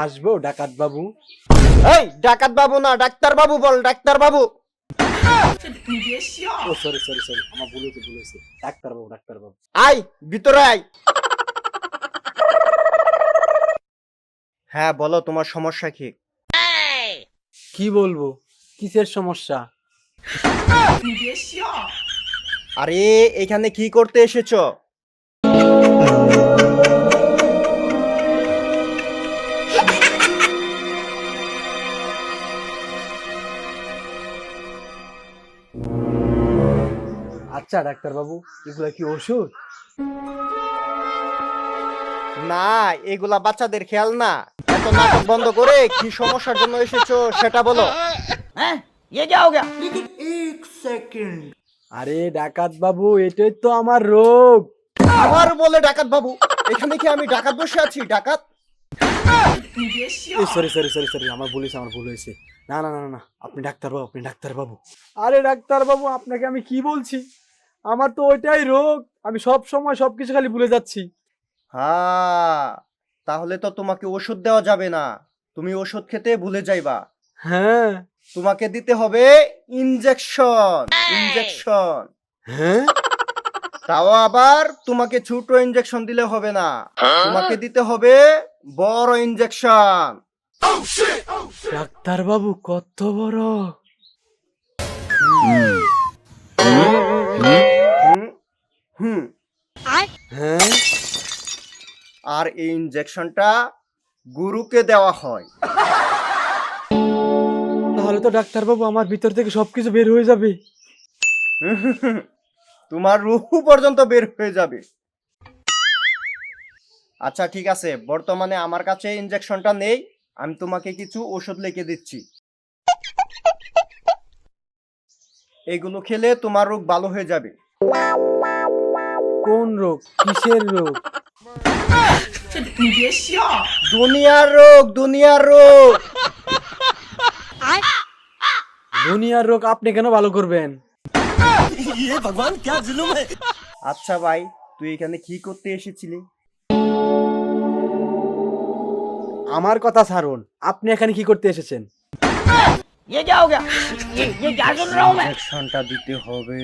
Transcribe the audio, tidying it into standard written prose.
আসবো ডাকাত বাবু? এই ডাকাত বাবু না, ডাক্তার বাবু বল, ডাক্তার বাবু। ও সরি সরি সরি, আমার ভুল হয়েছে। ডাক্তার বাবু, ডাক্তার বাবু। আয় ভিতরে আয়। হ্যাঁ বলো, তোমার সমস্যা কি? কি বলবো, কিসের সমস্যা? আরে এখানে কি করতে এসেছো? আচ্ছা ডাক্তার বাবু, এগুলা কি ওষুধ? না, এগুলা বাচ্চাদের খেয়াল না। এত নাটক বন্ধ করে কি সমস্যার জন্য এসেছো সেটা বলো। আরে ডাকাত বাবু, এটাই তো আমার রোগ। আবার বলে ডাকাত বাবু? এখানে কি আমি ডাকাত বসে আছি? ডাকাত? সরি সরি সরি সরি, আমার ভুল হয়েছে। না না না না, আপনি ডাক্তার বাবু, আপনি ডাক্তার বাবু। আরে ডাক্তার বাবু, আপনাকে আমি কি বলছি, আমার তো ওইটাই রোগ। আমি সব সময় সবকিছু খালি ভুলে যাচ্ছি। হ্যাঁ, তাহলে তো তোমাকে ওষুধ দেওয়া যাবে না। তুমি ওষুধ খেতে ভুলে যাইবা। হ্যাঁ। তোমাকে দিতে হবে ইনজেকশন। ইনজেকশন। হ্যাঁ, তাও আবার তোমাকে ছোট ইনজেকশন দিলে হবে না, তোমাকে দিতে হবে বড় ইনজেকশন। ডাক্তার বাবু কত বড়? হুম। হ্যাঁ, আর এই ইনজেকশনটা গুরুকে দেওয়া হয়। তাহলে তো ডাক্তার বাবু আমার ভিতর থেকে সবকিছু বের হয়ে যাবে। তোমার রুহু পর্যন্ত বের হয়ে যাবে। আচ্ছা ঠিক আছে, বর্তমানে আমার কাছে ইনজেকশনটা নেই, আমি তোমাকে কিছু ওষুধ লিখে দিচ্ছি। এগুলো খেলে তোমার রোগ ভালো হয়ে যাবে। কোন রোগ, কিসের রোগ? দুনিয়ার রোগ, দুনিয়ার রোগ। দুনিয়ার রোগ আপনি কেন ভালো করবেন? আচ্ছা ভাই, তুই এখানে কি করতে এসেছিলি? আমার কথা ছাড়ুন, আপনি এখানে কি করতে এসেছেন? ইনজেকশনটা দিতে হবে।